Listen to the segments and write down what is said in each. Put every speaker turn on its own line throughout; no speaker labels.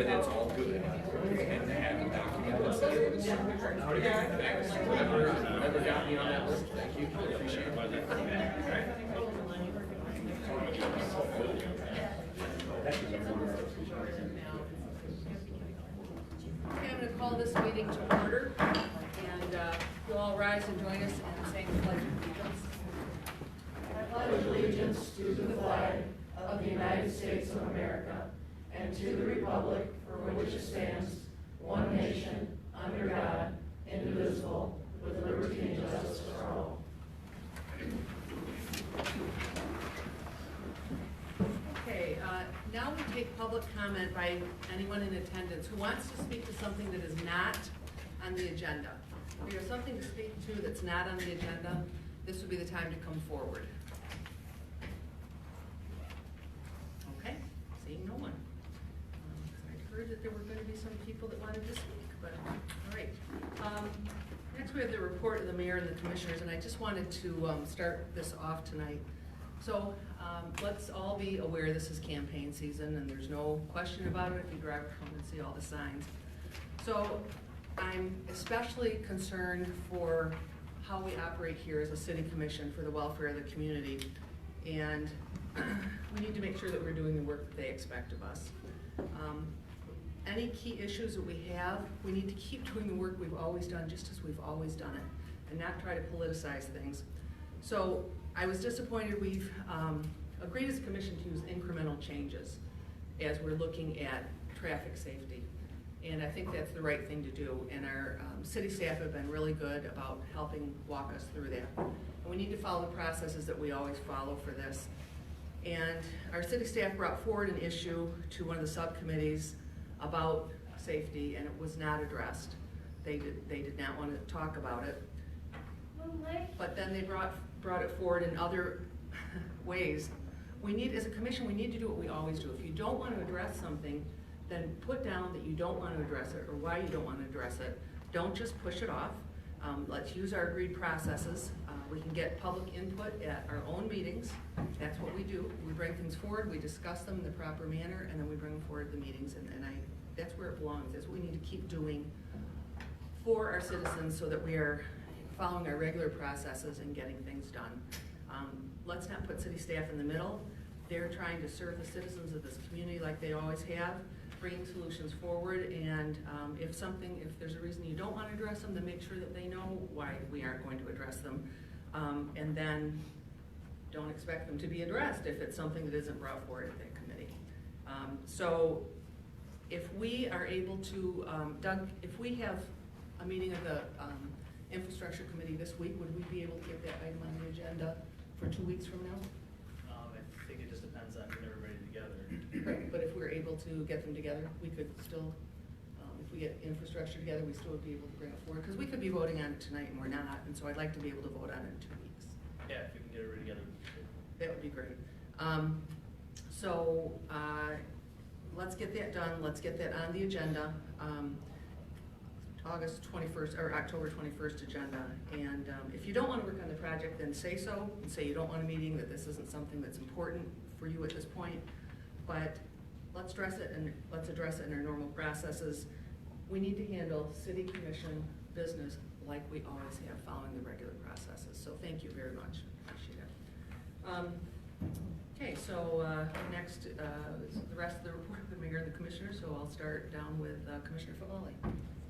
that it's all good and to have it documented. Whoever got me on that list, thank you, I appreciate it.
Okay, I'm going to call this meeting to order, and you'll all rise and join us in saying the Pledge of Allegiance.
I pledge allegiance to the flag of the United States of America and to the republic for which it stands, one nation, under God, indivisible, with liberty and justice for all.
Okay, now we take public comment by anyone in attendance who wants to speak to something that is not on the agenda. If you have something to speak to that's not on the agenda, this would be the time to come forward. Okay, seeing no one. I heard that there were going to be some people that wanted to speak, but all right. Next we have the report of the mayor and the commissioners, and I just wanted to start this off tonight. So let's all be aware this is campaign season, and there's no question about it if you drive around and see all the signs. So I'm especially concerned for how we operate here as a city commission for the welfare of the community. And we need to make sure that we're doing the work that they expect of us. Any key issues that we have, we need to keep doing the work we've always done, just as we've always done it, and not try to politicize things. So I was disappointed we've agreed as a commission to use incremental changes as we're looking at traffic safety. And I think that's the right thing to do. And our city staff have been really good about helping walk us through that. And we need to follow the processes that we always follow for this. And our city staff brought forward an issue to one of the subcommittees about safety, and it was not addressed. They did not want to talk about it. But then they brought it forward in other ways. We need, as a commission, we need to do what we always do. If you don't want to address something, then put down that you don't want to address it or why you don't want to address it. Don't just push it off. Let's use our agreed processes. We can get public input at our own meetings. That's what we do. We bring things forward, we discuss them in the proper manner, and then we bring them forward to the meetings. And that's where it belongs. That's what we need to keep doing for our citizens so that we are following our regular processes and getting things done. Let's not put city staff in the middle. They're trying to serve the citizens of this community like they always have, bringing solutions forward, and if there's a reason you don't want to address them, then make sure that they know why we aren't going to address them, and then don't expect them to be addressed if it's something that isn't brought forward at that committee. So if we are able to, Doug, if we have a meeting of the infrastructure committee this week, would we be able to get that item on the agenda for 2 weeks from now?
I think it just depends on getting everybody together.
Right, but if we're able to get them together, we could still, if we get infrastructure together, we still would be able to bring it forward, because we could be voting on it tonight and we're not, and so I'd like to be able to vote on it in 2 weeks.
Yeah, if we can get everybody together.
That would be great. Let's get that done, let's get that on the agenda. August 21st, or October 21st agenda, and if you don't want to work on the project, then say so, and say you don't want a meeting, that this isn't something that's important for you at this point, but let's address it in our normal processes. We need to handle city commission business like we always have, following the regular processes, so thank you very much, appreciate it. Okay, so next is the rest of the report of the mayor and the commissioner, so I'll start down with Commissioner Football.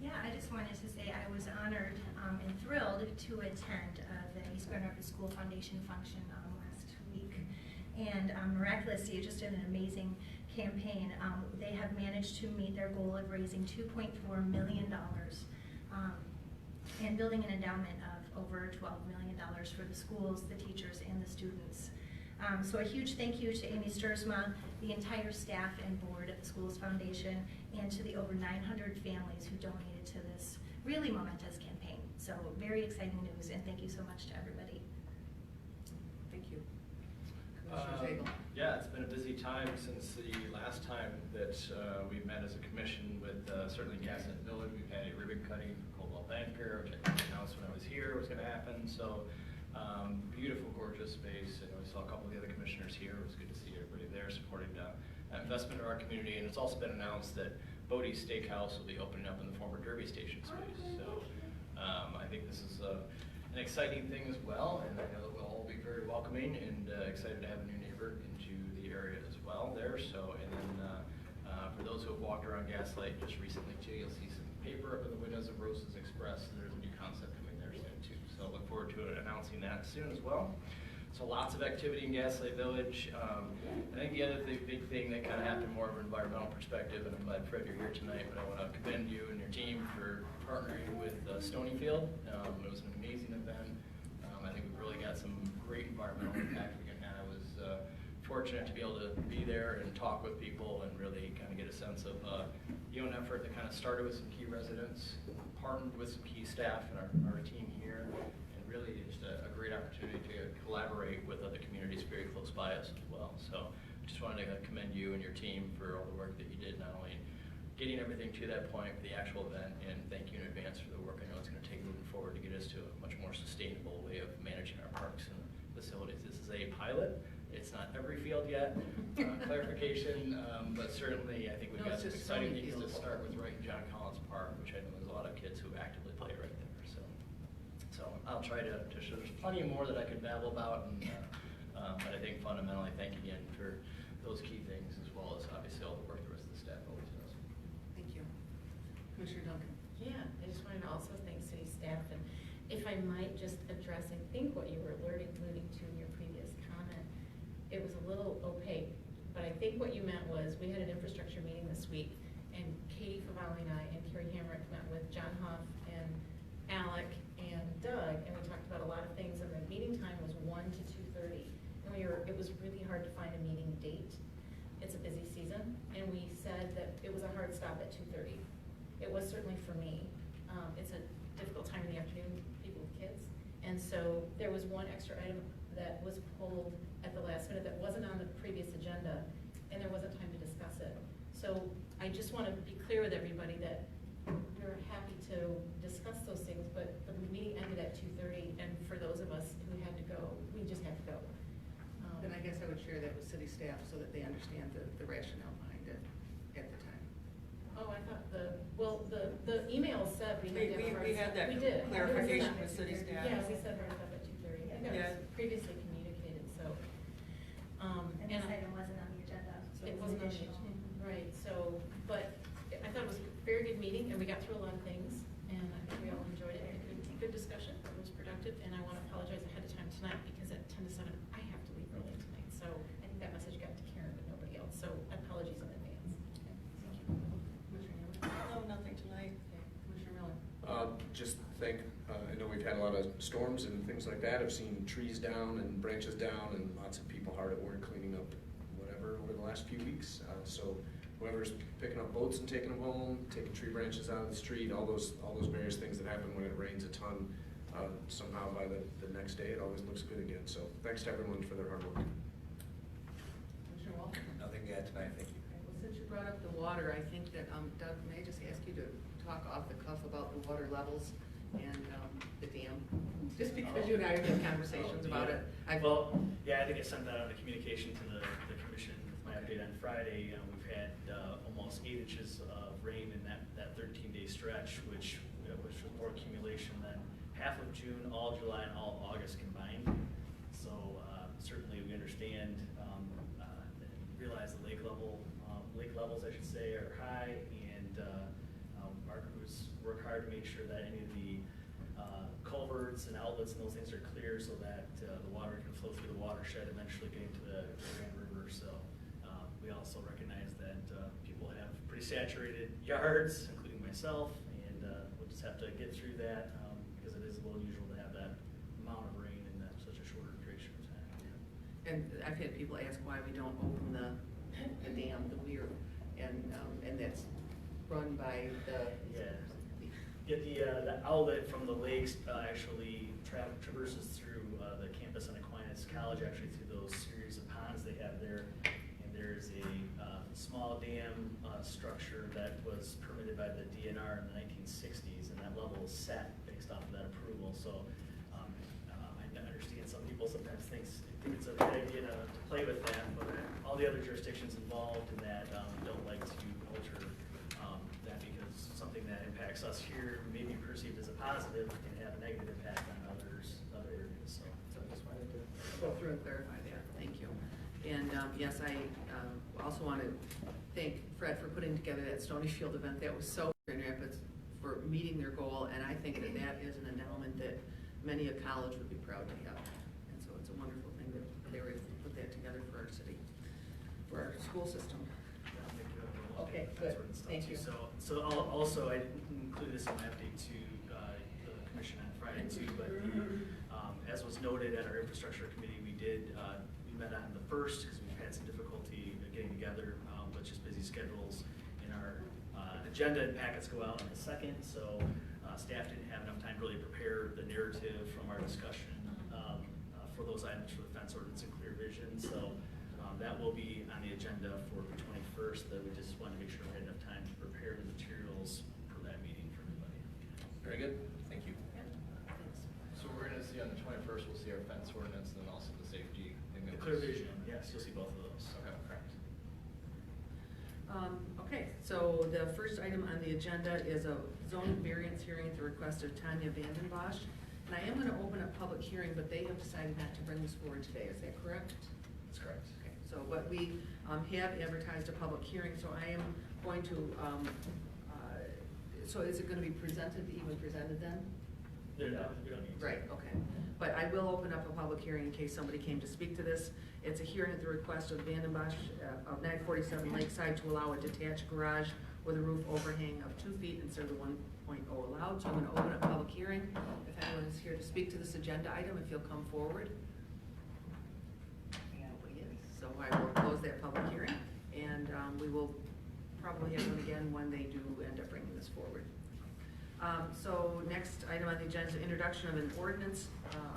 Yeah, I just wanted to say I was honored and thrilled to attend the East Grand Rapids School Foundation function last week. And miraculously, just an amazing campaign. They have managed to meet their goal of raising $2.4 million and building an endowment of over $12 million for the schools, the teachers, and the students. So a huge thank you to Amy Stursma, the entire staff and board at the Schools Foundation, and to the over 900 families who donated to this really momentous campaign. So very exciting news, and thank you so much to everybody.
Thank you. Commissioner Zagel.
Yeah, it's been a busy time since the last time that we met as a commission with certainly Gaston Village. We've had a ribbon cutting for Coldwell Banker, which I announced when I was here was going to happen. So beautiful, gorgeous space. And we saw a couple of the other commissioners here. It was good to see everybody there supporting investment in our community. And it's also been announced that Bodie's Steakhouse will be opening up in the former Derby Station space. So I think this is an exciting thing as well, and I know that we'll all be very welcoming and excited to have a new neighbor into the area as well there. So, and then for those who have walked around Gaslight just recently too, you'll see some paper up in the windows of Rosa's Express. There's a new concept coming there soon too. So look forward to announcing that soon as well. So lots of activity in Gaslight Village. I think the other big thing that kind of happened more of an environmental perspective, and I'm glad Fred you're here tonight, but I want to commend you and your team for partnering with Stonyfield. It was an amazing event. I think we've really got some great environmental impact we can have. I was fortunate to be able to be there and talk with people and really kind of get a sense of an effort that kind of started with some key residents, partnered with some key staff and our team here, and really just a great opportunity to collaborate with other communities very close by us as well. So just wanted to commend you and your team for all the work that you did, not only getting everything to that point for the actual event, and thank you in advance for the work I know it's going to take moving forward to get us to a much more sustainable way of managing our parks and facilities. This is a pilot. It's not every field yet, clarification, but certainly I think we've got some exciting things to start with right in John Collins Park, which I know there's a lot of kids who actively play right there. So I'll try to show. There's plenty more that I could babble about, and, but I think fundamentally, thank you again for those key things, as well as obviously all the work the rest of the staff always does.
Thank you. Commissioner Duncan?
Yeah, I just wanted to also thank city staff, and if I might just address, I think what you were alluding to in your previous comment, it was a little opaque, but I think what you meant was, we had an infrastructure meeting this week, and Katie Favalli and I and Carrie Hamrick met with John Huff and Alec and Doug, and we talked about a lot of things, and the meeting time was 1 to 2:30, and it was really hard to find a meeting date. It's a busy season, and we said that it was a hard stop at 2:30. It was certainly for me. It's a difficult time in the afternoon, people with kids, and so there was one extra item that was pulled at the last minute that wasn't on the previous agenda, and there wasn't time to discuss it. So I just want to be clear with everybody that we're happy to discuss those things, but the meeting ended at 2:30, and for those of us who had to go, we just had to go.
Then I guess I would share that with city staff so that they understand the rationale behind it at the time.
Oh, I thought the email said we had to have
We had that
We did.
clarification with city staff.
Yeah, we said hard stop at 2:30. I think that
Yeah.
was previously communicated, so.
And this item wasn't on the agenda, so
It
it was
wasn't on the
additional.
agenda, right, so, but I thought it was a very good meeting, and we got through a lot of things, and I think we all enjoyed it. Good discussion, it was productive, and I want to apologize ahead of time tonight, because at 10 to 7, I have to leave early tonight, so I think that message got to Karen, but nobody else, so apologies in advance. Thank you.
Commissioner Hamrick?
No, nothing tonight.
Okay. Commissioner Miller?
Just think, I know we've had a lot of storms and things like that. I've seen trees down and branches down and lots of people hard at work cleaning up whatever over the last few weeks. So whoever's picking up boats and taking them home, taking tree branches out of the street, all those various things that happen when it rains a ton, somehow by the next day it always looks good again. So thanks to everyone for their hard work.
Commissioner Walker?
Nothing to add tonight, thank you.
Okay, well, since you brought up the water, I think that, Doug, may I just ask you to talk off the cuff about the water levels and the dam? Just because you and I have had conversations about it.
Well, yeah, I think I sent that out in communication to the commission with my update on Friday. We've had almost 8 inches of rain in that 13-day stretch, which was more accumulation than half of June, all July, and all of August combined. So certainly we understand, realize the lake levels, I should say, are high, and our crews work hard to make sure that any of the culverts and outlets and those things are clear, so that the water can flow through the watershed, eventually getting to the Grand River. So we also recognize that people have pretty saturated yards, including myself, and we'll just have to get through that, because it is a little unusual to have that amount of rain in such a shorter duration of time.
And I've had people ask why we don't open the dam, the weir, and that's run by the.
Yeah, the outlet from the lakes actually traverses through the campus on Aquinas College, actually through those series of ponds they have there. And there's a small dam structure that was permitted by the DNR in the 1960s, and that level is set based off of that approval. So I understand some people sometimes think it's a good idea to play with that, but all the other jurisdictions involved in that don't like to alter impacts us here may be perceived as a positive can have a negative impact on other areas, so.
So I just wanted to go through and clarify that, thank you. And yes, I also want to thank Fred for putting together that Stonyfield event. That was so Grand Rapids for meeting their goal, and I think that that is an endowment that many a college would be proud to have. And so it's a wonderful thing that they were able to put that together for our city, for our school system. Okay, good. Thank you.
So also, I didn't include this in my update to the commission on Friday too, but as was noted at our infrastructure committee, we met on the 1st because we've had some difficulty getting together, but just busy schedules. In our agenda and packets go out on the 2nd, so staff didn't have enough time to really prepare the narrative from our discussion for those items for the fence ordinance and clear vision. So that will be on the agenda for the 21st, that we just wanted to make sure we had enough time to prepare the materials for that meeting for everybody.
Very good, thank you.
So we're gonna see on the 21st, we'll see our fence ordinance and then also the safety thing.
The clear vision, yes, you'll see both of those.
Okay, correct.
Okay, so the first item on the agenda is a zoning variance hearing at the request of Tanya Vandenbosch. And I am going to open up public hearing, but they have decided not to bring this forward today, is that correct?
That's correct.
Okay, so what we have advertised a public hearing, so I am going to, so is it going to be presented, even presented then?
We don't need to.
Right, okay. But I will open up a public hearing in case somebody came to speak to this. It's a hearing at the request of Vandenbosch of 947 Lakeside to allow a detached garage with a roof overhang of 2 feet instead of the 1.0 allowed. So I'm going to open up a public hearing. If anyone is here to speak to this agenda item, if you'll come forward. Nobody is. So I will close that public hearing, and we will probably have one again when they do end up bringing this forward. So next item on the agenda is introduction of an ordinance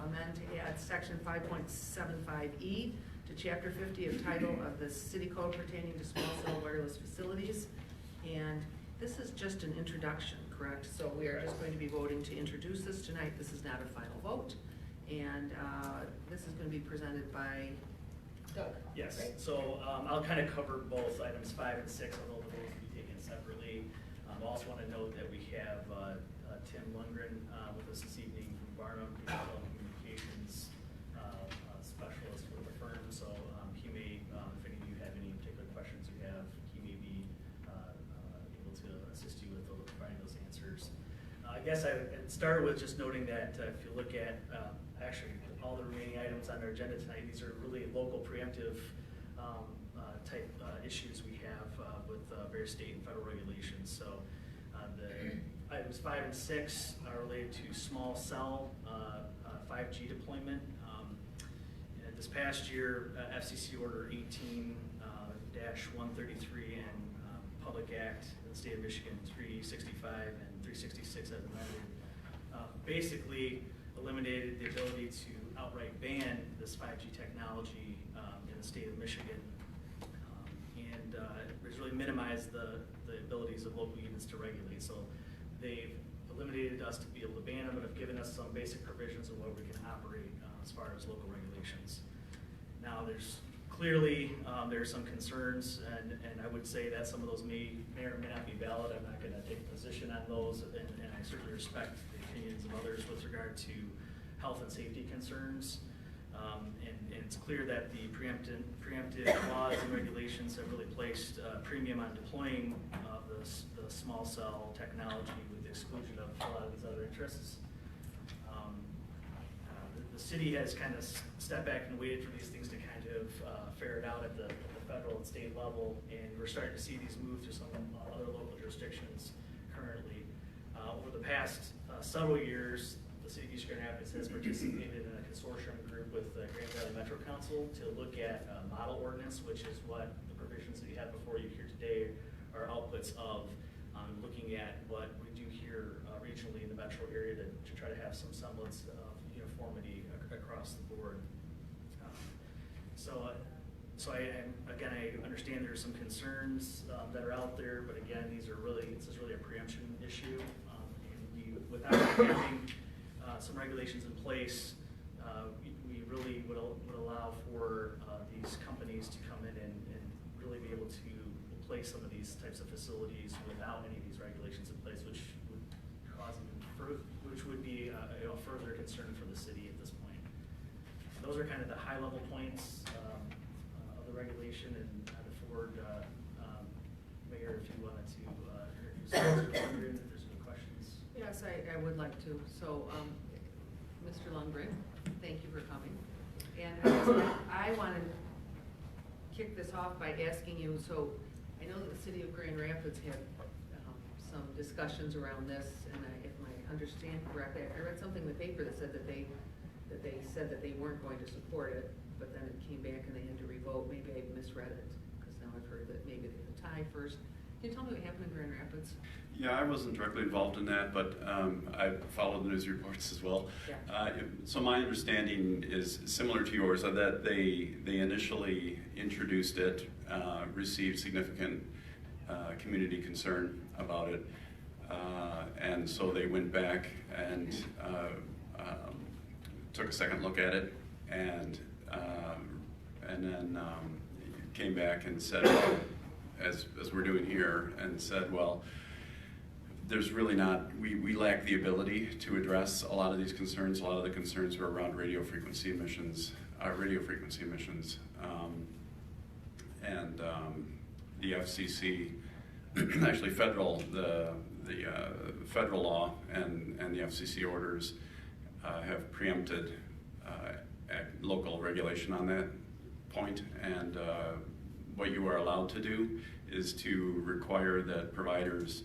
amend to add section 5.75E to chapter 50 of title of the city code pertaining to small cell wireless facilities. And this is just an introduction, correct? So we are just going to be voting to introduce this tonight. This is not a final vote. And this is going to be presented by Doug.
Yes,
right?
so I'll kind of cover both items 5 and 6, although the votes will be taken separately. I also want to note that we have Tim Lundgren with us this evening from Barnum, he's a telecommunications specialist with the firm, so he may, if any of you have any particular questions you have, he may be able to assist you with providing those answers. I guess I would start with just noting that if you look at actually all the remaining items on our agenda tonight, these are really local preemptive type issues we have with various state and federal regulations. So the items 5 and 6 are related to small cell 5G deployment. This past year, FCC Order 18-133 and Public Act in the state of Michigan 365 and 366 as amended basically eliminated the ability to outright ban this 5G technology in the state of Michigan. And it's really minimized the abilities of local units to regulate. So they've eliminated us to be able to ban them, but have given us some basic provisions of what we can operate as far as local regulations. Now there's clearly there are some concerns, and I would say that some of those may or may not be valid. I'm not going to take a position on those, and I certainly respect the opinions of others with regard to health and safety concerns. And it's clear that the preemptive laws and regulations have really placed a premium on deploying the small cell technology with the exclusion of a lot of these other interests. The city has kind of stepped back and waited for these things to kind of ferret out at the federal and state level, and we're starting to see these move through some other local jurisdictions currently. Over the past several years, the city of East Grand Rapids has participated in a consortium group with the Grand Valley Metro Council to look at a model ordinance, which is what the provisions that you have before you here today are outputs of, looking at what we do here regionally in the metro area to try to have some semblance of uniformity across the board. So I understand there's some concerns that are out there, but again, this is really a preemption issue. And without having some regulations in place, we really would allow for these companies to come in and really be able to place some of these types of facilities without any of these regulations in place, which would further concern for the city at this point. Those are kind of the high-level points of the regulation, and I'd afford Mayor, if you wanted to introduce if there's any questions.
Yes, I would like to. So, Mr. Lundgren, thank you for coming. And I want to kick this off by asking you, so I know that the city of Grand Rapids had some discussions around this, and if I understand correctly, I read something in the paper that said that they said that they weren't going to support it, but then it came back and they had to revote. Maybe I misread it, because now I've heard that maybe they had a tie first. Can you tell me what happened in Grand Rapids?
Yeah, I wasn't directly involved in that, but I followed the news reports as well.
Yeah.
So my understanding is similar to yours, that they initially introduced it, received significant community concern about it, and so they went back and took a second look at it, and then came back and said, well, as we're doing here, and said, well, there's really not, we lack the ability to address a lot of these concerns. A lot of the concerns are around radio frequency emissions, and the FCC, actually the federal law and the FCC orders have preempted local regulation on that point, and what you are allowed to do is to require that providers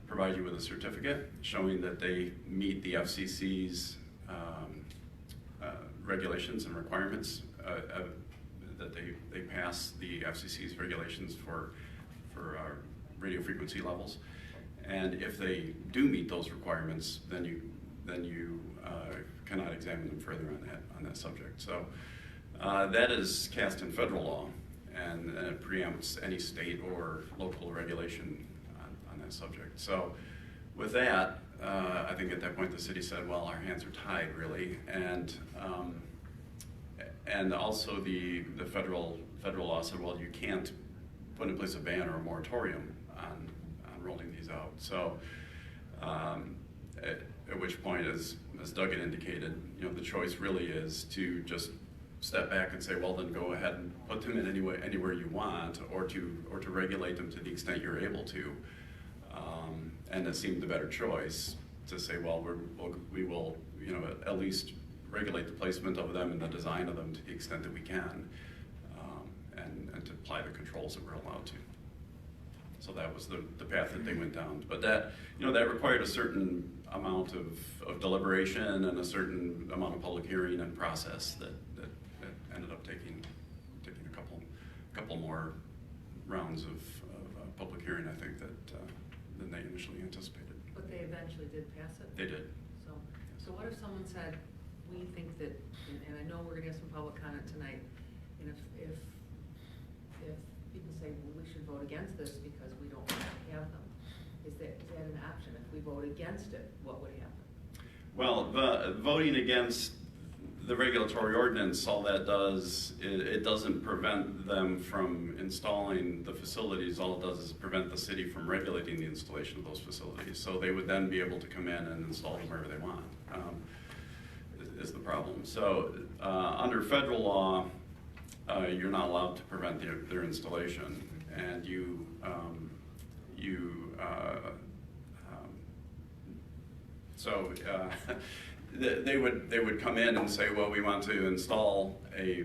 provide you with a certificate showing that they meet the FCC's regulations and requirements, that they pass the FCC's regulations for radio frequency levels. And if they do meet those requirements, then you cannot examine them further on that subject. So that is cast in federal law, and it preempts any state or local regulation on that subject. So with that, I think at that point the city said, well, our hands are tied, really, and also the federal law said, well, you can't put in place a ban or a moratorium on rolling these out. So at which point, as Doug had indicated, the choice really is to just step back and say, well, then go ahead and put them in anywhere you want, or to regulate them to the extent you're able to. And it seemed the better choice to say, well, we will at least regulate the placement of them and the design of them to the extent that we can, and to apply the controls that we're allowed to. So that was the path that they went down. But that required a certain amount of deliberation and a certain amount of public hearing and process that ended up taking a couple more rounds of public hearing, I think, than they initially anticipated.
But they eventually did pass it?
They did.
So what if someone said, we think that, and I know we're gonna have some public comment tonight, and if people say, well, we should vote against this because we don't want to have them, is that an option? If we vote against it, what would happen?
Well, voting against the regulatory ordinance, all that does, it doesn't prevent them from installing the facilities. All it does is prevent the city from regulating the installation of those facilities. So they would then be able to come in and install them wherever they want, is the problem. So under federal law, you're not allowed to prevent their installation, and they would come in and say, well, we want to install a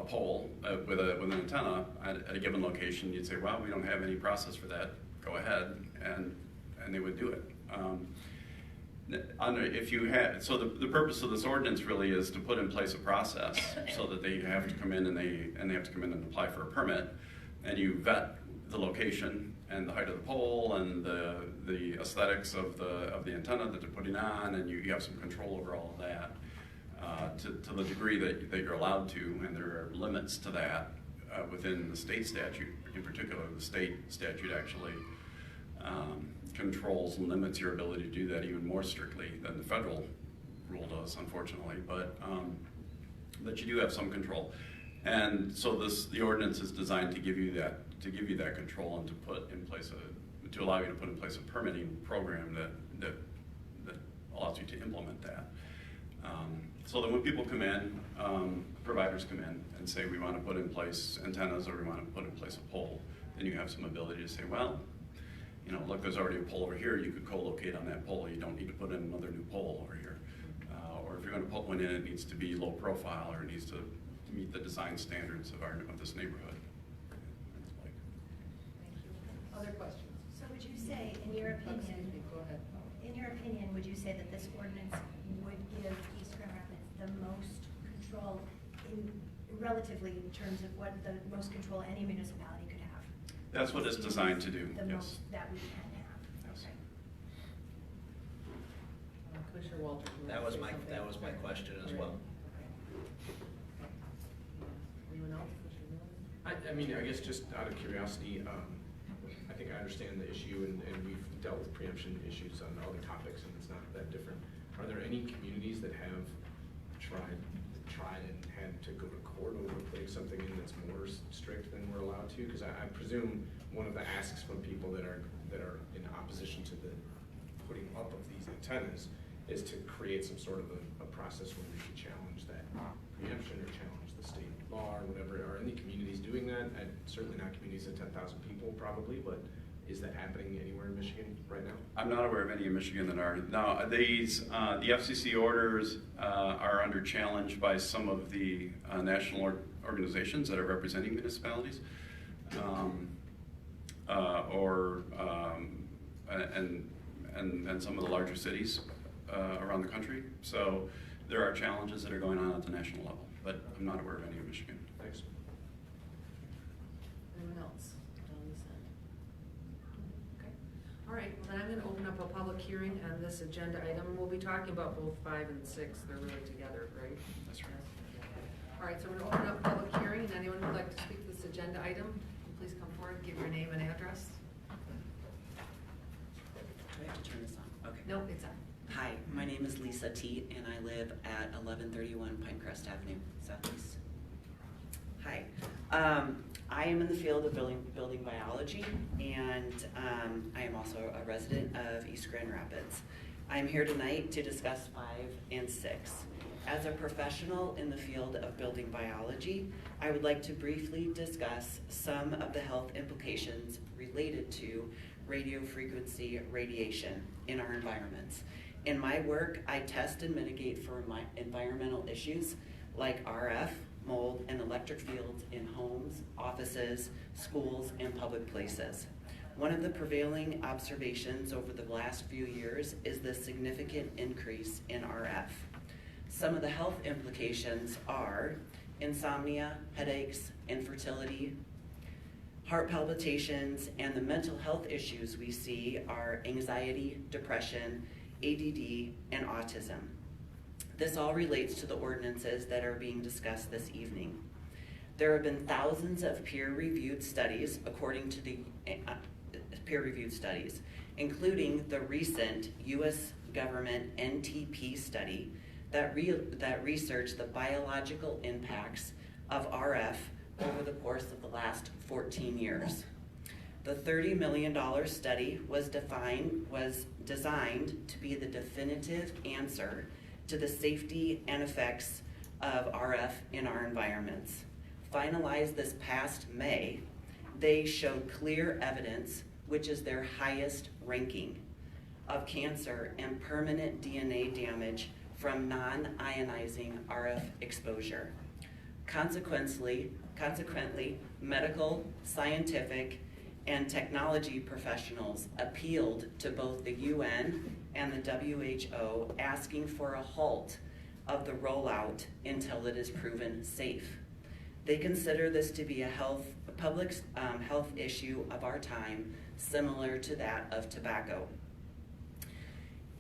pole with an antenna at a given location. You'd say, well, we don't have any process for that. Go ahead, and they would do it. The purpose of this ordinance really is to put in place a process so that they have to come in and they have to come in and apply for a permit, and you vet the location and the height of the pole and the aesthetics of the antenna that they're putting on, and you have some control over all of that to the degree that you're allowed to, and there are limits to that within the state statute. In particular, the state statute actually controls and limits your ability to do that even more strictly than the federal rule does, unfortunately, but you do have some control. And so the ordinance is designed to give you that control, and to allow you to put in place a permitting program that allows you to implement that. So that when people come in, providers come in and say we want to put in place antennas or we want to put in place a pole, then you have some ability to say, well, you know, look, there's already a pole over here, you could co-locate on that pole, you don't need to put in another new pole over here. Or if you're going to put one in, it needs to be low profile or it needs to meet the design standards of this neighborhood.
Thank you. Other questions?
So would you say, in your
Excuse
opinion,
me, go ahead.
in your opinion, would you say that this ordinance would give East Grand Rapids the most control relatively in terms of what the most control any municipality could have?
That's what it's designed to do,
The
yes.
most that we can have.
Yes.
Okay.
Commissioner Walters. you
That
wanna
was
say
my,
something?
that was my question as
Right.
well.
Okay. Anyone else? Commissioner Miller?
I mean, I guess just out of curiosity, I think I understand the issue and we've dealt with preemption issues on other topics and it's not that different. Are there any communities that have tried and had to go to court over putting something in that's more strict than we're allowed to? Because I presume one of the asks from people that are in opposition to the putting up of these antennas is to create some sort of a process where we can challenge that preemption or challenge the state law or whatever. Are any communities doing that? Certainly not communities of 10,000 people probably, but is that happening anywhere in Michigan right now?
I'm not aware of any in Michigan that are. Now, these, the FCC orders are under challenge by some of the national organizations that are representing municipalities, and some of the larger cities around the country. So there are challenges that are going on at the national level, but I'm not aware of any in Michigan.
Thanks.
Anyone else on this end? Okay. All right, well then I'm gonna open up a public hearing on this agenda item. We'll be talking about both 5 and 6. They're really together, right?
That's right.
All right, so we're gonna open up public hearing, and anyone who'd like to speak to this agenda item, please come forward, give your name and address.
Do I have to turn this on? Okay.
Nope, it's on.
Hi, my name is Lisa Teet, and I live at 1131 Pinecrest Avenue, Southeast. Hi. I am in the field of building biology, and I am also a resident of East Grand Rapids. I'm here tonight to discuss 5 and 6. As a professional in the field of building biology, I would like to briefly discuss some of the health implications related to radio frequency radiation in our environments. In my work, I test and mitigate for my environmental issues like RF, mold, and electric fields in homes, offices, schools, and public places. One of the prevailing observations over the last few years is the significant increase in RF. Some of the health implications are insomnia, headaches, infertility, heart palpitations, and the mental health issues we see are anxiety, depression, ADD, and autism. This all relates to the ordinances that are being discussed this evening. There have been thousands of peer-reviewed studies, according to the peer-reviewed studies, including the recent U.S. government NTP study that researched the biological impacts of RF over the course of the last 14 years. The $30 million study was designed to be the definitive answer to the safety and effects of RF in our environments. Finalized this past May, they showed clear evidence, which is their highest ranking, of cancer and permanent DNA damage from non-ionizing RF exposure. Consequently, medical, scientific, and technology professionals appealed to both the UN and the WHO, asking for a halt of the rollout until it is proven safe. They consider this to be a public health issue of our time, similar to that of tobacco.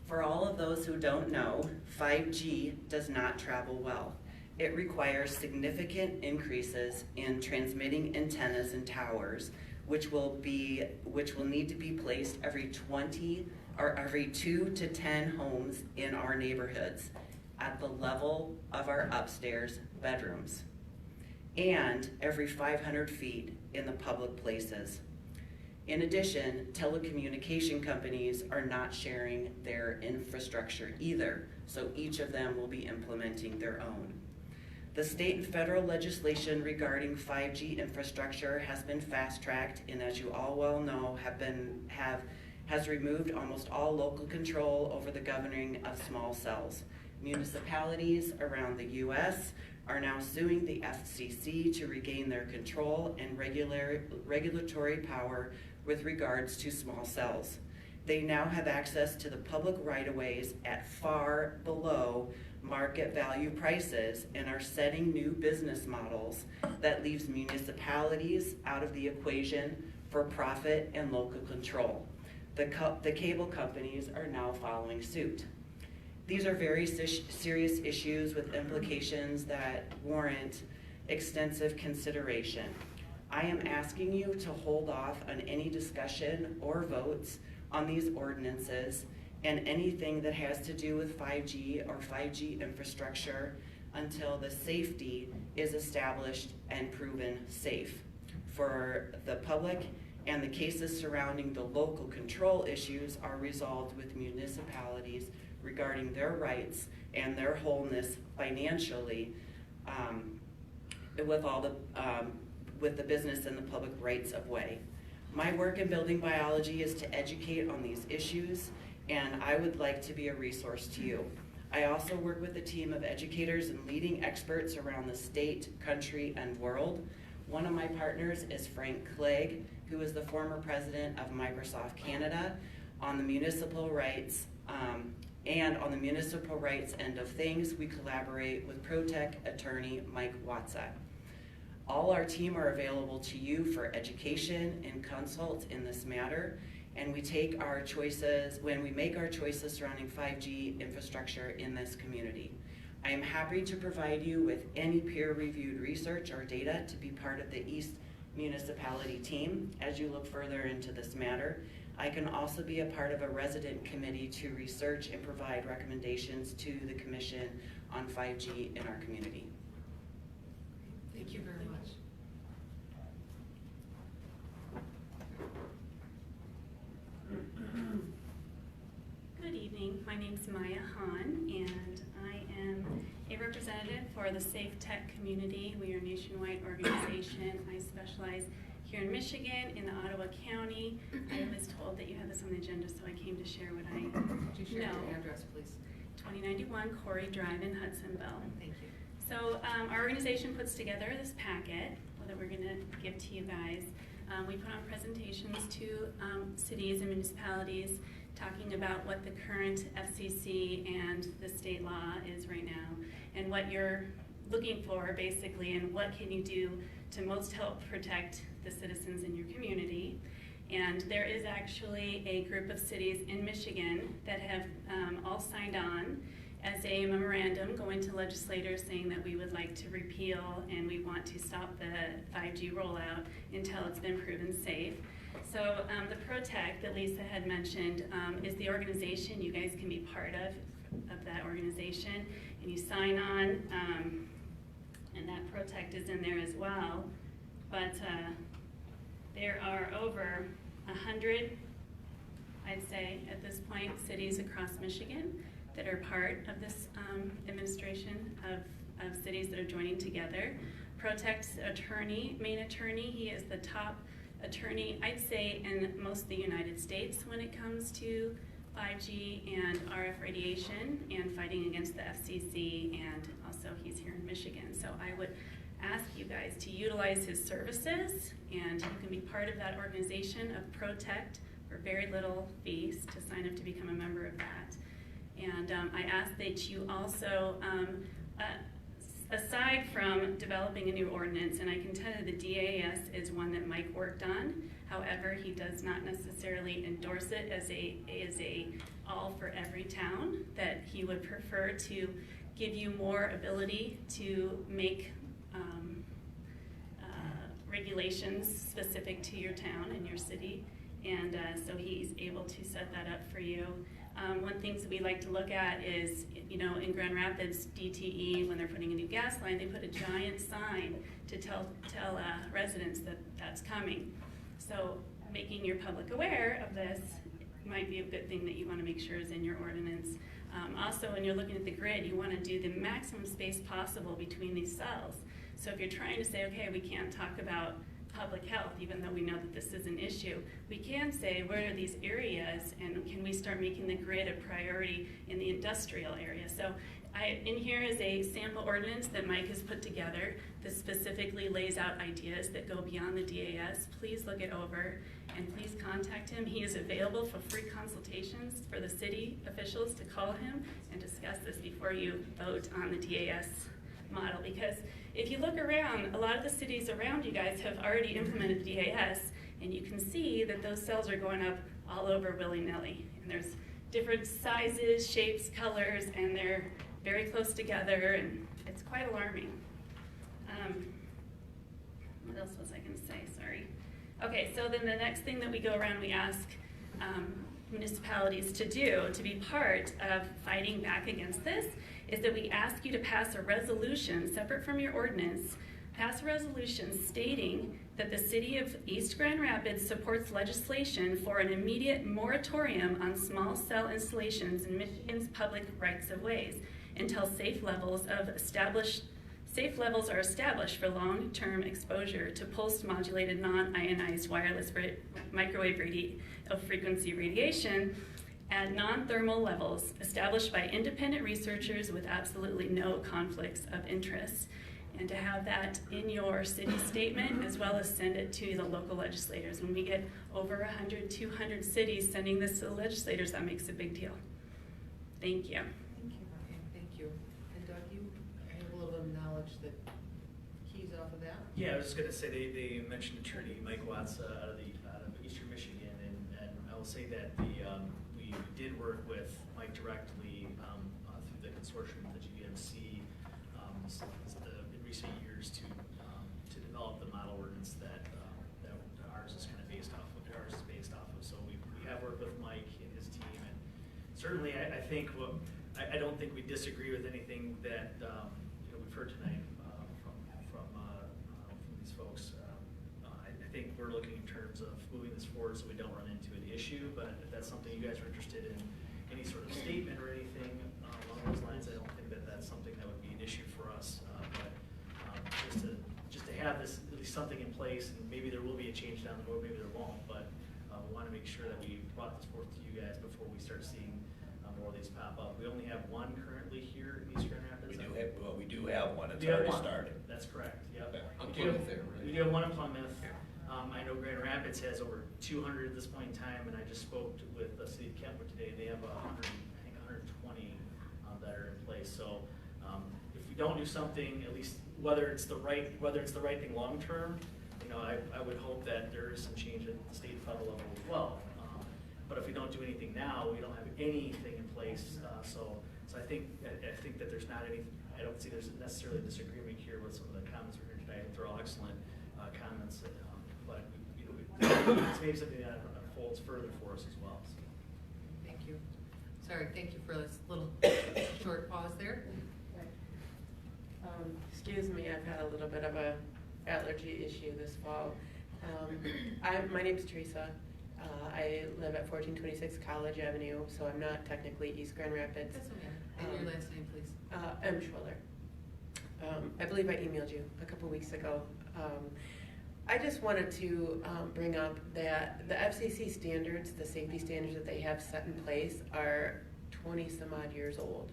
For all of those who don't know, 5G does not travel well. It requires significant increases in transmitting antennas and towers, which will need to be placed every 2 to 10 homes in our neighborhoods at the level of our upstairs bedrooms, and every 500 feet in the public places. In addition, telecommunication companies are not sharing their infrastructure either, so each of them will be implementing their own. The state and federal legislation regarding 5G infrastructure has been fast-tracked, and as you all well know, has removed almost all local control over the governing of small cells. Municipalities around the U.S. are now suing the FCC to regain their control and regulatory power with regards to small cells. They now have access to the public right-of-ways at far below market value prices and are setting new business models that leaves municipalities out of the equation for profit and local control. The cable companies are now following suit. These are very serious issues with implications that warrant extensive consideration. I am asking you to hold off on any discussion or votes on these ordinances and anything that has to do with 5G or 5G infrastructure until the safety is established and proven safe for the public, and the cases surrounding the local control issues are resolved with municipalities regarding their rights and their wholeness financially with the business and the public rights of way. My work in building biology is to educate on these issues, and I would like to be a resource to you. I also work with a team of educators and leading experts around the state, country, and world. One of my partners is Frank Clegg, who is the former president of Microsoft Canada, on the municipal rights and on the municipal rights end of things, we collaborate with ProTech attorney Mike Watsa. All our team are available to you for education and consult in this matter, and we take our choices when we make our choices surrounding 5G infrastructure in this community. I am happy to provide you with any peer-reviewed research or data to be part of the East Municipality team as you look further into this matter. I can also be a part of a resident committee to research and provide recommendations to the Commission on 5G in our community.
Thank you very much.
Good evening. My name is Maya Hahn, and I am a representative for the Safe Tech community. We are a nationwide organization. I specialize here in Michigan, in the Ottawa County. I was told that you had this on the agenda, so I came to share what I know.
Could you share your address, please?
2091 Corey Drive in Hudsonville.
Thank you.
So our organization puts together this packet that we're going to give to you guys. We put on presentations to cities and municipalities talking about what the current FCC and the state law is right now and what you're looking for basically and what can you do to most help protect the citizens in your community. And there is actually a group of cities in Michigan that have all signed on as a memorandum going to legislators saying that we would like to repeal and we want to stop the 5G rollout until it's been proven safe. So the ProTech that Lisa had mentioned is the organization. You guys can be part of that organization, and you sign on, and that ProTech is in there as well. But there are over 100, I'd say at this point, cities across Michigan that are part of this administration of cities that are joining together. ProTech's main attorney, he is the top attorney, I'd say, in most of the United States when it comes to 5G and RF radiation and fighting against the FCC, and also he's here in Michigan. So I would ask you guys to utilize his services, and you can be part of that organization of ProTech for very little fees to sign up to become a member of that. And I ask that you also, aside from developing a new ordinance, and I can tell you the DAS is one that Mike worked on. However, he does not necessarily endorse it as a all for every town, that he would prefer to give you more ability to make regulations specific to your town and your city. And so he's able to set that up for you. One thing that we like to look at is, you know, in Grand Rapids, DTE, when they're putting a new gas line, they put a giant sign to tell residents that that's coming. So making your public aware of this might be a good thing that you want to make sure is in your ordinance. Also, when you're looking at the grid, you want to do the maximum space possible between these cells. So if you're trying to say, okay, we can't talk about public health, even though we know that this is an issue, we can say, where are these areas, and can we start making the grid a priority in the industrial area? So in here is a sample ordinance that Mike has put together that specifically lays out ideas that go beyond the DAS. Please look it over and please contact him. He is available for free consultations for the city officials to call him and discuss this before you vote on the DAS model. Because if you look around, a lot of the cities around you guys have already implemented DAS, and you can see that those cells are going up all over willy-nilly. And there's different sizes, shapes, colors, and they're very close together, and it's quite alarming. What else was I going to say? Sorry. Okay, so then the next thing that we go around, we ask municipalities to do to be part of fighting back against this is that we ask you to pass a resolution separate from your ordinance, pass a resolution stating that the city of East Grand Rapids supports legislation for an immediate moratorium on small cell installations in Michigan's public rights-of-ways until safe levels are established for long-term exposure to pulse-modulated non-ionized wireless microwave frequency radiation at non-thermal levels established by independent researchers with absolutely no conflicts of interest. And to have that in your city statement, as well as send it to the local legislators. When we get over 100, 200 cities sending this to the legislators, that makes a big deal. Thank you.
Thank you, Ryan. Thank you. And Doug, you have a little bit of knowledge that keys off of that?
Yeah, I was just gonna say, they mentioned Attorney Mike Watts out of Eastern Michigan, and I will say that we did work with Mike directly through the consortium with the GMC in recent years to develop the model ordinance that ours is kind of based off of. So we have worked with Mike and his team, and certainly I think I don't think we disagree with anything that we've heard tonight from these folks. I think we're looking in terms of moving this forward so we don't run into an issue. But if that's something you guys are interested in, any sort of statement or anything along those lines, I don't think that that's something that would be an issue for us. But just to have this, at least something in place, and maybe there will be a change down the road, maybe there won't. But we want to make sure that we brought this forth to you guys before we start seeing more of these pop up. We only have one currently here in East Grand Rapids.
We do have one. It's already started.
That's correct. Yep.
On Plymouth there, right?
We do have one in Plymouth. I know Grand Rapids has over 200 at this point in time, and I just spoke with the city of Kentwood today. They have 120 that are in place. So if we don't do something, at least whether it's the right thing long term, I would hope that there is some change at the state and federal level as well. But if we don't do anything now, we don't have anything in place. So I think that there's not any. I don't see there's necessarily a disagreement here with some of the comments we're hearing tonight. I think they're all excellent comments, but it's maybe something that unfolds further for us as well. So.
Thank you. Sorry, thank you for this little short pause there.
Excuse me, I've had a little bit of a allergy issue this fall. My name's Teresa. I live at 1426 College Avenue, so I'm not technically East Grand Rapids.
That's okay. And your last name, please.
M. Schwiller. I believe I emailed you a couple weeks ago. I just wanted to bring up that the FCC standards, the safety standards that they have set in place, are 20 some odd years old.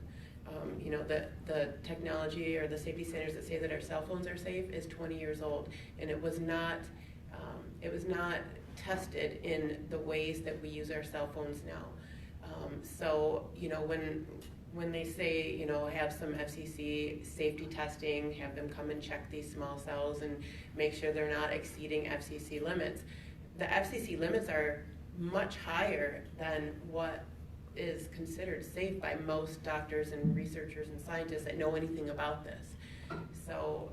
The technology or the safety standards that say that our cell phones are safe is 20 years old, and it was not tested in the ways that we use our cell phones now. So when they say, have some FCC safety testing, have them come and check these small cells and make sure they're not exceeding FCC limits. The FCC limits are much higher than what is considered safe by most doctors and researchers and scientists that know anything about this. So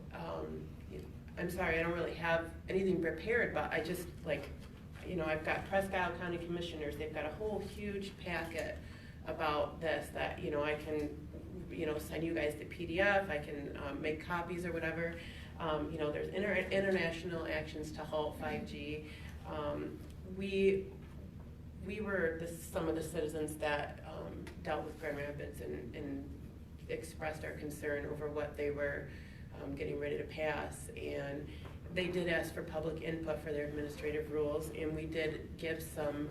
I'm sorry, I don't really have anything prepared, but I just I've got Presque Isle County Commissioners. They've got a whole huge packet about this that, I can, send you guys the PDF. I can make copies or whatever. There's international actions to halt 5G. we were some of the citizens that dealt with Grand Rapids and expressed our concern over what they were getting ready to pass. And they did ask for public input for their administrative rules, and we did give some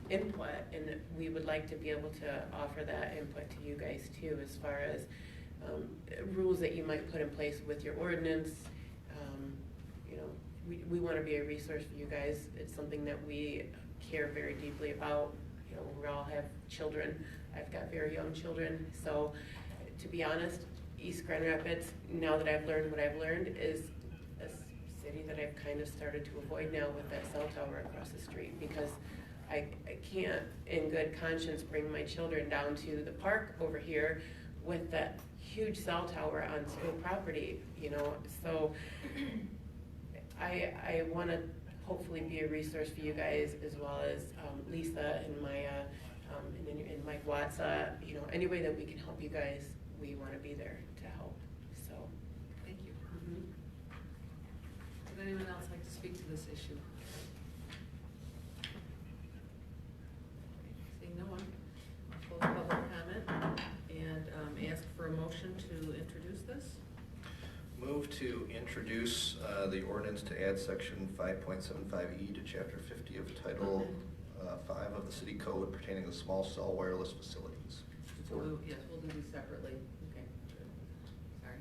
input, and we would like to be able to offer that input to you guys too, as far as rules that you might put in place with your ordinance. You know, we want to be a resource for you guys. It's something that we care very deeply about. You know, we all have children. I've got very young children, so to be honest, East Grand Rapids, now that I've learned what I've learned, is a city that I've kind of started to avoid now with that cell tower across the street, because I can't in good conscience bring my children down to the park over here with that huge cell tower on school property, you know. So I want to hopefully be a resource for you guys, as well as Lisa and Maya and Mike Watts. You know, any way that we can help you guys, we want to be there to help. So
Thank you. Would anyone else like to speak to this issue? Seeing no one, I'll close public comment and ask for a motion to introduce this.
Move to introduce the ordinance to add section 5.75E to chapter 50 of title 5 of the city code pertaining to small cell wireless facilities.
Yes, we'll do these separately. Okay. Sorry.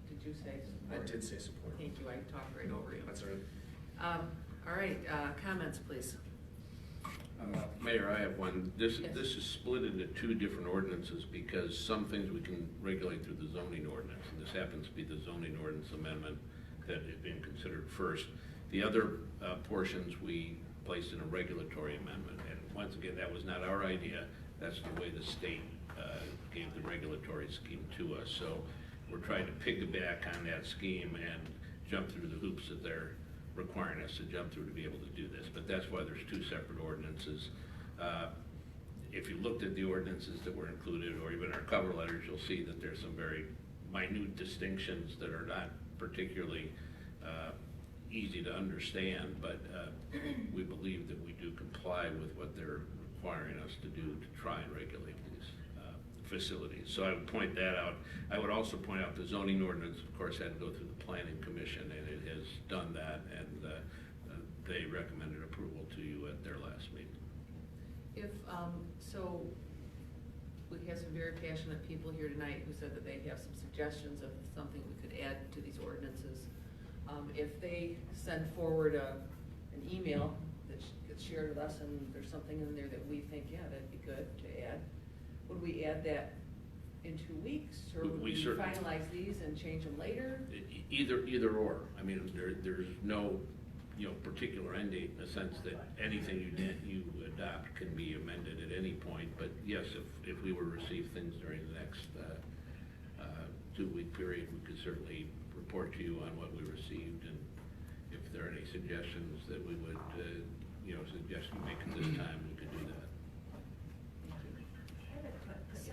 Did you say
I
support?
did say support.
Thank you, I talked right over you.
That's all right.
All right, comments, please.
Mayor, I have one. This
Yes.
is split into two different ordinances because some things we can regulate through the zoning ordinance, and this happens to be the zoning ordinance amendment that is being considered first. The other portions we placed in a regulatory amendment, and once again, that was not our idea. That's the way the state gave the regulatory scheme to us. So we're trying to piggyback on that scheme and jump through the hoops that they're requiring us to jump through to be able to do this. But that's why there's two separate ordinances. If you looked at the ordinances that were included, or even our cover letters, you'll see that there's some very minute distinctions that are not particularly easy to understand, but we believe that we do comply with what they're requiring us to do to try and regulate these facilities. So I would point that out. I would also point out the zoning ordinance, of course, had to go through the planning commission, and it has done that, and they recommended approval to you at their last meeting.
If, so, we have some very passionate people here tonight who said that they have some suggestions of something we could add to these ordinances. If they send forward an email that gets shared with us, and there's something in there that we think, yeah, that'd be good to add, would we add that in 2 weeks? Or would we finalize these and change them later?
Either or. I mean, there's no, particular end date in the sense that anything you adopt can be amended at any point. But yes, if we were to receive things during the next 2-week period, we could certainly report to you on what we received, and if there are any suggestions that we would, suggest you make at this time, we could do that.
So,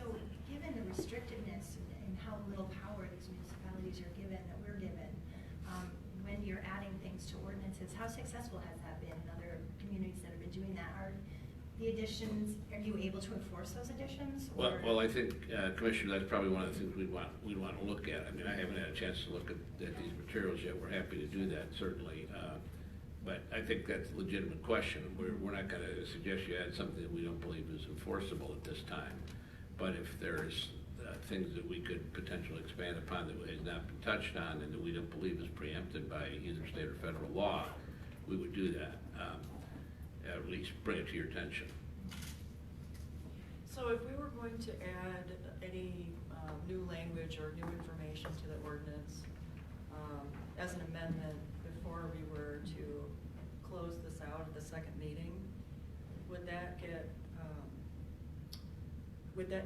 given the restrictiveness and how little power these municipalities are given, that we're given, when you're adding things to ordinances, how successful has that been in other communities that have been doing that? Are the additions, are you able to enforce those additions?
Well, I think, Commissioner, that's probably one of the things we'd want to look at. I mean, I haven't had a chance to look at these materials yet. We're happy to do that, certainly. But I think that's a legitimate question. We're not going to suggest you add something that we don't believe is enforceable at this time. But if there's things that we could potentially expand upon that has not been touched on and that we don't believe is preempted by either state or federal law, we would do that. At least bring it to your attention.
So if we were going to add any new language or new information to the ordinance as an amendment before we were to close this out at the second meeting, would that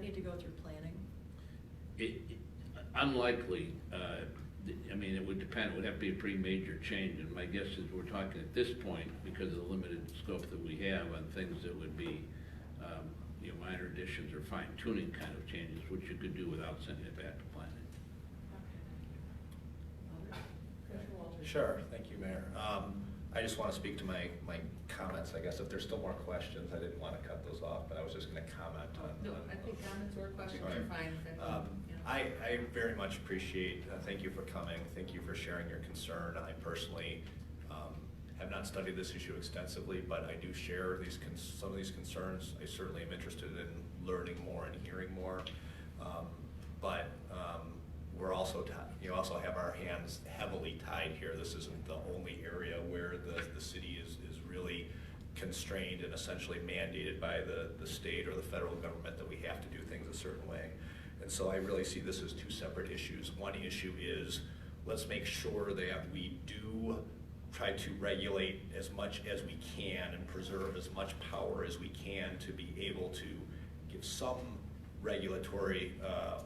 need to go through planning?
Unlikely. I mean, it would depend. It would have to be a pretty major change, and my guess is we're talking at this point, because of the limited scope that we have, on things that would be minor additions or fine-tuning kind of changes, which you could do without sending it back to planning.
Sure, thank you, Mayor. I just want to speak to my comments, I guess. If there's still more questions, I didn't want to cut those off, but I was just going to comment on.
No, I think comments or questions
All
are
right.
fine.
I very much appreciate, thank you for coming, thank you for sharing your concern. I personally have not studied this issue extensively, but I do share some of these concerns. I certainly am interested in learning more and hearing more. But we're also, you also have our hands heavily tied here. This isn't the only area where the city is really constrained and essentially mandated by the state or the federal government that we have to do things a certain way. And so I really see this as two separate issues. One issue is, let's make sure that we do try to regulate as much as we can and preserve as much power as we can to be able to give some regulatory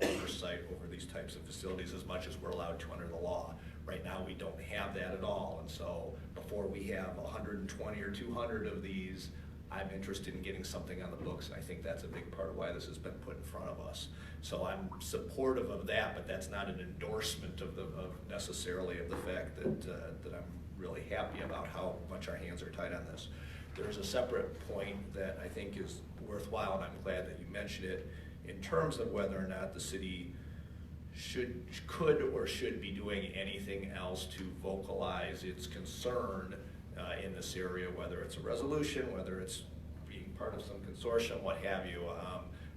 oversight over these types of facilities as much as we're allowed to under the law. Right now, we don't have that at all, and so before we have 120 or 200 of these, I'm interested in getting something on the books, and I think that's a big part of why this has been put in front of us. So I'm supportive of that, but that's not an endorsement of necessarily of the fact that I'm really happy about how much our hands are tied on this. There's a separate point that I think is worthwhile, and I'm glad that you mentioned it, in terms of whether or not the city could or should be doing anything else to vocalize its concern in this area, whether it's a resolution, whether it's being part of some consortium, what have you.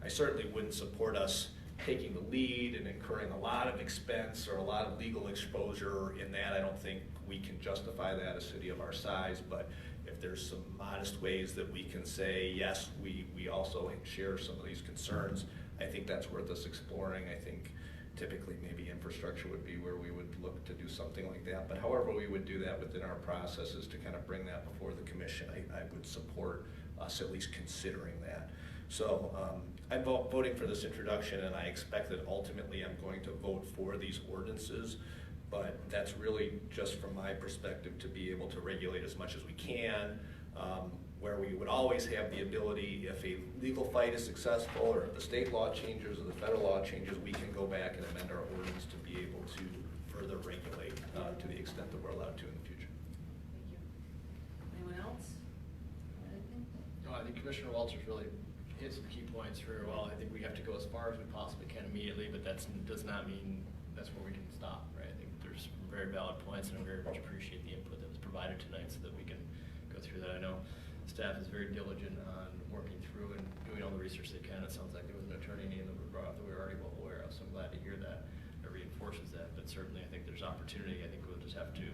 I certainly wouldn't support us taking the lead and incurring a lot of expense or a lot of legal exposure in that. I don't think we can justify that, a city of our size, but if there's some modest ways that we can say, yes, we also share some of these concerns, I think that's worth us exploring. I think typically maybe infrastructure would be where we would look to do something like that, but however we would do that within our processes to kind of bring that before the commission, I would support us at least considering that. So I'm voting for this introduction, and I expect that ultimately I'm going to vote for these ordinances, but that's really just from my perspective to be able to regulate as much as we can, where we would always have the ability, if a legal fight is successful or if the state law changes or the federal law changes, we can go back and amend our ordinance to be able to further regulate to the extent that we're allowed to in the future.
Thank you. Anyone else? Anything?
No, I think Commissioner Walters really hit some key points very well. I think we have to go as far as we possibly can immediately, but that does not mean that's where we can stop, right? I think there's some very valid points, and I very much appreciate the input that was provided tonight so that we can go through that. I know staff is very diligent on working through and doing all the research they can. It sounds like there was an attorney name that we brought up that we were already well aware of, so I'm glad to hear that. It reinforces that, but certainly I think there's opportunity. I think we'll just have to,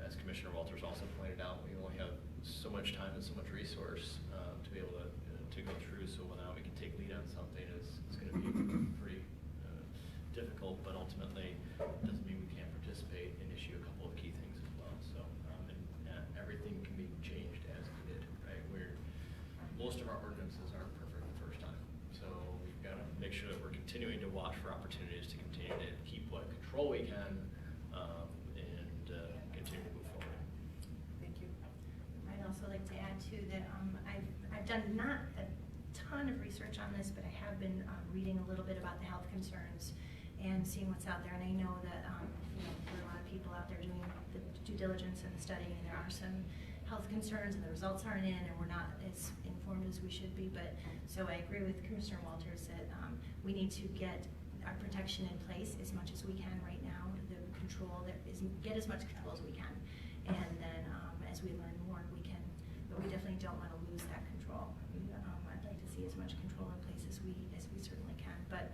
as Commissioner Walters also pointed out, we only have so much time and so much resource to be able to go through, so now we can take lead on something is going to be pretty difficult, but ultimately doesn't mean we can't participate and issue a couple of key things as well. So and everything can be changed as needed, right? Most of our ordinances aren't perfect the first time, so we've got to make sure that we're continuing to watch for opportunities to continue to keep what control we can and continue to move forward.
Thank you.
I'd also like to add too that I've done not a ton of research on this, but I have been reading a little bit about the health concerns and seeing what's out there. And I know that there are a lot of people out there doing the due diligence and the studying, and there are some health concerns and the results aren't in, and we're not as informed as we should be. But so I agree with Commissioner Walters that we need to get our protection in place as much as we can right now. The control get as much control as we can, and then as we learn more, we can. But we definitely don't want to lose that control. I'd like to see as much control in place as we certainly can. But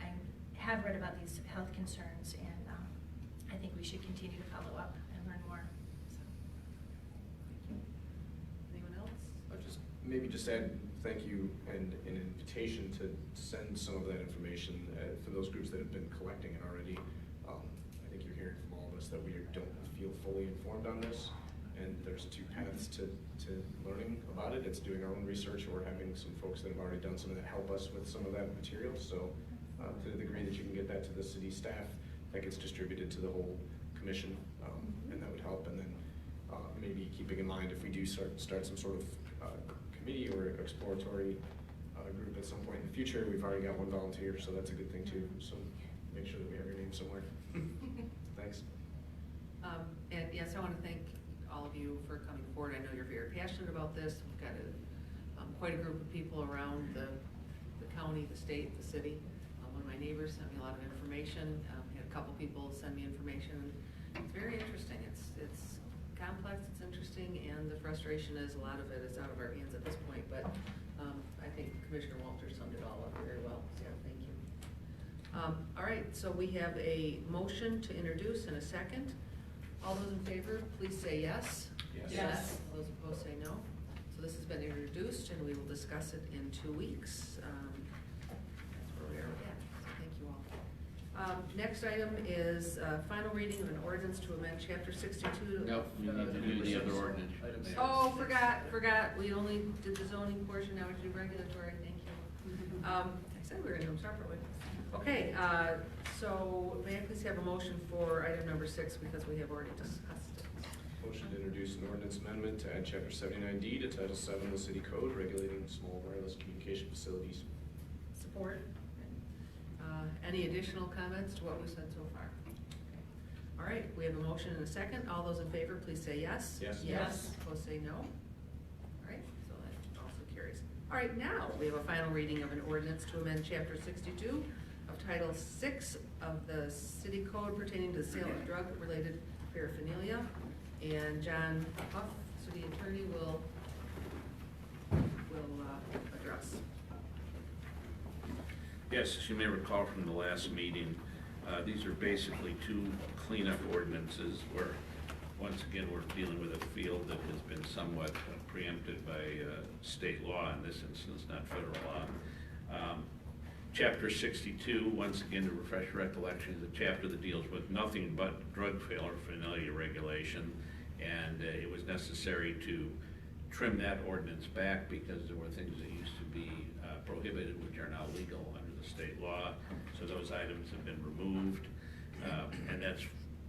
I have read about these health concerns, and I think we should continue to follow up and learn more. So.
Anyone else?
I'll just add thank you and an invitation to send some of that information for those groups that have been collecting it already. I think you're hearing from all of us that we don't feel fully informed on this, and there's two paths to learning about it. It's doing our own research, or having some folks that have already done some of that help us with some of that material. So to the degree that you can get that to the city staff, that gets distributed to the whole commission, and that would help. And then maybe keeping in mind, if we do start some sort of committee or exploratory group at some point in the future, we've already got one volunteer, so that's a good thing too. So make sure that we have your name somewhere. Thanks.
And yes, I want to thank all of you for coming forward. I know you're very passionate about this. We've got quite a group of people around the county, the state, the city. One of my neighbors sent me a lot of information. Had a couple people send me information. It's very interesting. It's complex, it's interesting, and the frustration is a lot of it is out of our hands at this point, but I think Commissioner Walter summed it all up very well, so thank you. All right, so we have a motion to introduce and a second. All those in favor, please say yes.
Yes.
Yes. Those opposed say no. So this has been introduced, and we will discuss it in 2 weeks. That's where we are with that, so thank you all. Next item is final reading of an ordinance to amend chapter 62.
No, we need to do the other ordinance.
Oh, forgot, we only did the zoning portion, now we do regulatory, thank you. I said we were gonna do them separately. Okay, so may I please have a motion for item number 6, because we have already discussed it.
Motion to introduce an ordinance amendment to add chapter 79D to title 7 of the city code regulating small wireless communication facilities.
Support. Any additional comments to what we said so far? Okay. All right, we have a motion and a second. All those in favor, please say yes.
Yes.
Yes. Opposed, say no. All right, so that also carries. All right, now we have a final reading of an ordinance to amend chapter 62 of title 6 of the city code pertaining to the sale of drug-related paraphernalia. And John Huff, city attorney, will address.
Yes, as you may recall from the last meeting, these are basically 2 cleanup ordinances where, once again, we're dealing with a field that has been somewhat preempted by state law, in this instance, not federal law. Chapter 62, once again, to refresh recollection, is a chapter that deals with nothing but drug paraphernalia regulation, and it was necessary to trim that ordinance back because there were things that used to be prohibited which are now legal under the state law. So those items have been removed, and that's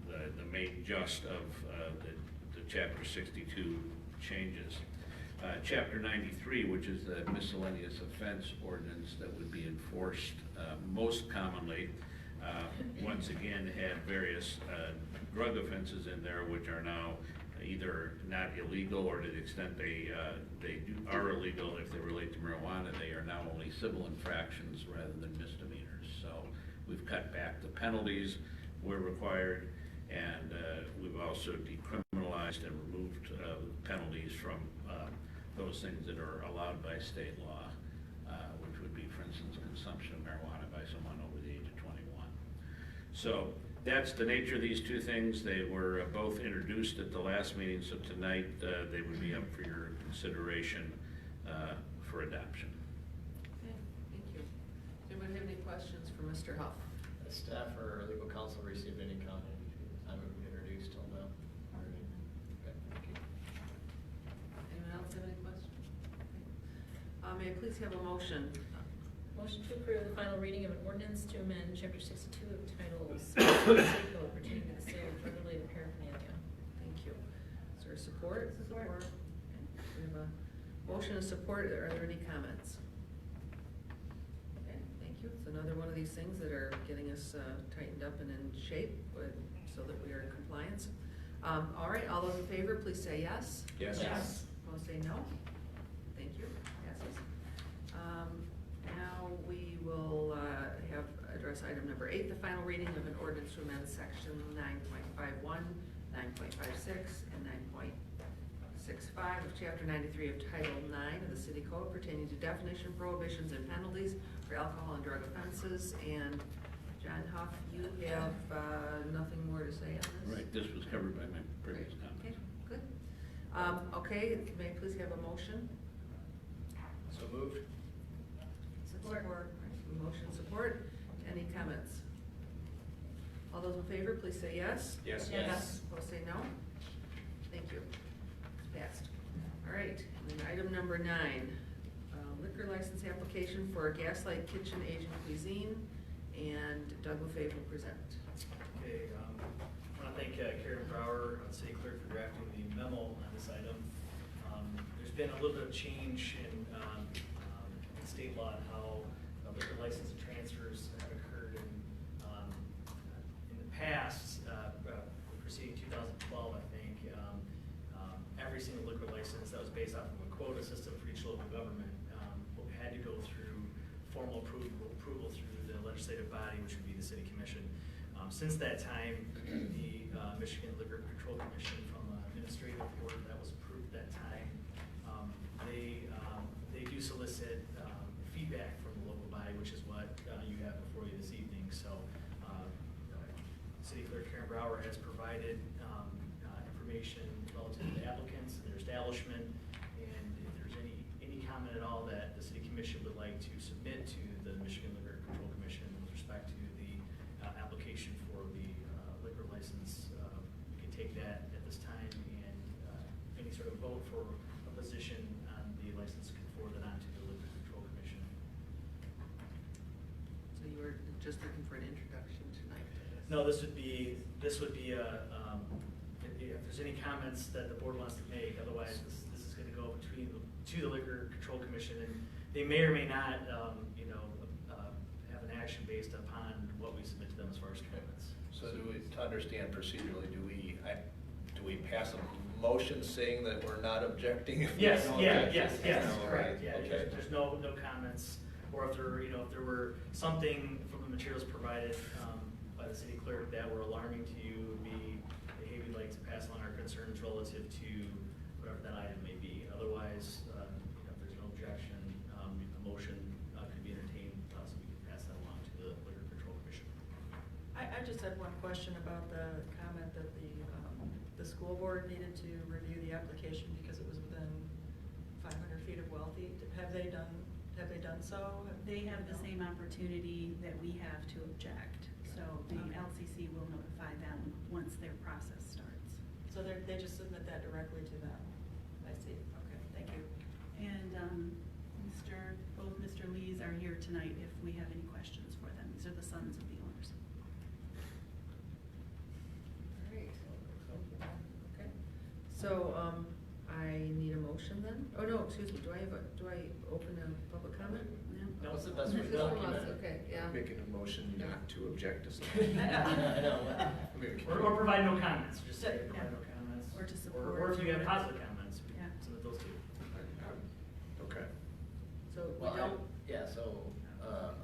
the main gist of the Chapter 62 changes. Chapter 93, which is the miscellaneous offense ordinance that would be enforced most commonly, once again had various drug offenses in there which are now either not illegal, or to the extent they are illegal if they relate to marijuana, they are now only civil infractions rather than misdemeanors. So we've cut back the penalties where required, and we've also decriminalized and removed penalties from those things that are allowed by state law, which would be, for instance, consumption of marijuana by someone over the age of 21. So that's the nature of these 2 things. They were both introduced at the last meeting, so tonight they would be up for your consideration for adoption.
Okay, thank you. Does anyone have any questions for Mr. Huff?
Has staff or legal counsel received any comment between the time it was introduced till now? Okay, thank you.
Anyone else have any questions? May I please have a motion?
Motion to approve the final reading of an ordinance to amend chapter 62 of title 6 of the city code pertaining to the sale of drug-related paraphernalia.
Thank you. Is there support? Support. Okay. We have a motion and support. Are there any comments? Okay, thank you. It's another one of these things that are getting us tightened up and in shape so that we are in compliance. All right, all those in favor, please say yes.
Yes.
Yes. Opposed, say no. Thank you. Passes. Now we will address item number 8, the final reading of an ordinance to amend section 9.51, 9.56, and 9.65 of chapter 93 of title 9 of the city code pertaining to definition, prohibitions, and penalties for alcohol and drug offenses. And John Huff, you have nothing more to say on this?
Right, this was covered by my previous
Okay,
comments.
good. Okay, may I please have a motion?
So moved.
Support. Right, motion support. Any comments? All those in favor, please say yes.
Yes.
Yes.
Opposed, say no. Thank you. It's passed. All right, and then item number 9, liquor license application for Gaslight Kitchen Asian Cuisine, and Doug Lefebvre will present.
Okay, I want to thank Karen Brower, city clerk, for drafting the memo on this item. There's been a little bit of change in state law on how liquor license transfers have occurred in the past, preceding 2012, I think. every single liquor license that was based off of a quota system for each local government, had to go through formal approval through the legislative body, which would be the city commission. Since that time, the Michigan Liquor Control Commission, from an administrative board that was approved at that time, they do solicit feedback from the local body, which is what you have before you this evening. So City Clerk Karen Brower has provided information relative to the applicants and their establishment, and if there's any comment at all that the City Commission would like to submit to the Michigan Liquor Control Commission with respect to the application for the liquor license, we can take that at this time, and any sort of vote for a position on the license can forward it on to the Liquor Control Commission.
So you were just looking for an introduction tonight?
No, this would be if there's any comments that the board wants to make. Otherwise, this is going to go to the Liquor Control Commission, and they may or may not, have an action based upon what we submit to them as far as commitments.
So to understand procedurally, do we pass a motion saying that we're not objecting? If
Yes,
no
yes,
objections? No,
correct. Yeah,
okay.
there's no comments, or if there were something from the materials provided by the city clerk that were alarming to you, would be, hey, we'd like to pass along our concerns relative to whatever that item may be. Otherwise, if there's no objection, a motion could be entertained, so we can pass that along to the Liquor Control Commission.
I just had one question about the comment that the school board needed to review the application because it was within 500 feet of Wealthy. Have they done so?
They have the same opportunity that we have to object. So the LCC will notify them once their process starts.
So they just submit that directly to them? I see. Okay, thank you.
And both Mr. Lees are here tonight if we have any questions for them. These are the sons of the owners.
All right. Okay. So, I need a motion then? Oh, no, excuse me, do I open a public comment?
That was the best way to
This one
document
was,
it.
okay, yeah.
Making a motion not to object to something.
I know.
I mean, we can-
Or provide no comments, just say provide no comments.
Or to support.
Or if you have positive comments, we
Yeah.
submit those too.
Okay.
So we
Well,
don't,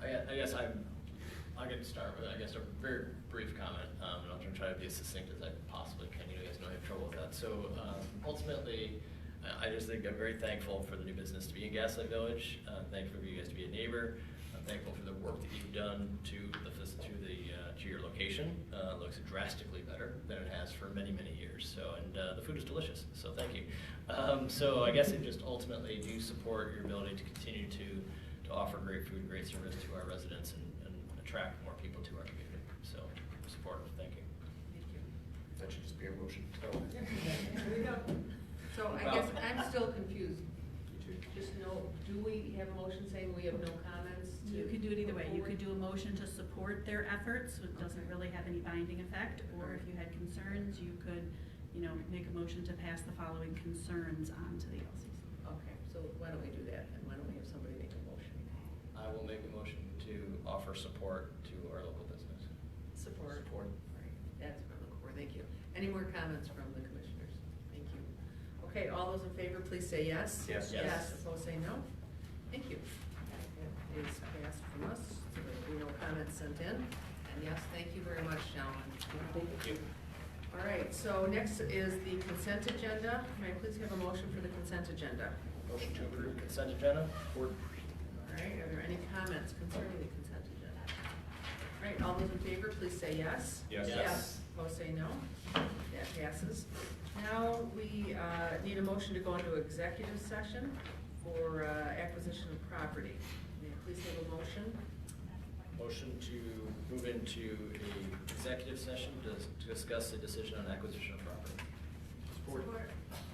I guess I'll get to start with, I guess, a very brief comment, and I'll try to be as succinct as I possibly can. You guys know I have trouble with that. So ultimately, I just think I'm very thankful for the new business to be in Gaslight Village. Thankful for you guys to be a neighbor. I'm thankful for the work that you've done to your location. It looks drastically better than it has for many, many years. So, and the food is delicious. So thank you. So I guess it just ultimately do support your ability to continue to offer great food, great service to our residents, and attract more people to our community. So supportive. Thank you.
thank you.
That should just be a motion.
There we go. So I guess I'm still confused. Just do we have a motion saying we have no comments?
You could do it either way. You could do a motion to support their efforts, so it doesn't really have any binding effect. Or if you had concerns, you could, make a motion to pass the following concerns on to the LCC.
Okay, so why don't we do that, and why don't we have somebody make a motion?
I will make a motion to offer support to our local business.
Support.
All right, that's what I'm looking for, thank you. Any more comments from the commissioners? Thank you. Okay, all those in favor, please say yes.
Yes.
Yes, opposed, say no. Thank you. That is passed from us, so there will be no comments sent in. And yes, thank you very much, gentlemen.
Thank you.
All right, so next is the consent agenda. May I please have a motion for the consent agenda?
Motion to approve consent agenda.
All right, are there any comments concerning the consent agenda? All right, all those in favor, please say yes.
Yes.
Yes.
Opposed, say no. That passes. Now, we need a motion to go into executive session for acquisition of property. May I please have a motion?
Motion to move into a executive session to discuss the decision on acquisition of property.
Support.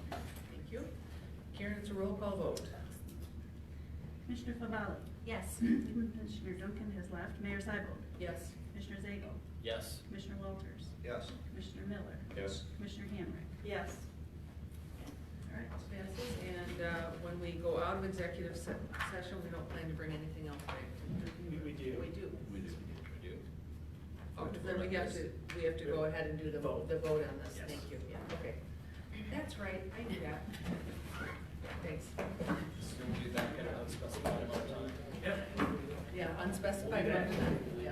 Thank you. Karen, it's a roll call vote.
Commissioner Favale?
Yes.
Commissioner Duncan has left. Mayor Seibel?
Yes.
Commissioner Zago?
Yes.
Commissioner Walters?
Yes.
Commissioner Miller?
Yes.
Commissioner Hamrick?
Yes.
All right, passes. And when we go out of executive session, we don't plan to bring anything else back.
We do.
We do.
We do.
Oh, then we have to go ahead and do the vote on this.
Yes.
Thank you. Yeah, okay. That's right, I knew that. Thanks.
So we'll be back at an unspecified amount of time. Yep.
Yeah, unspecified amount of time, yeah.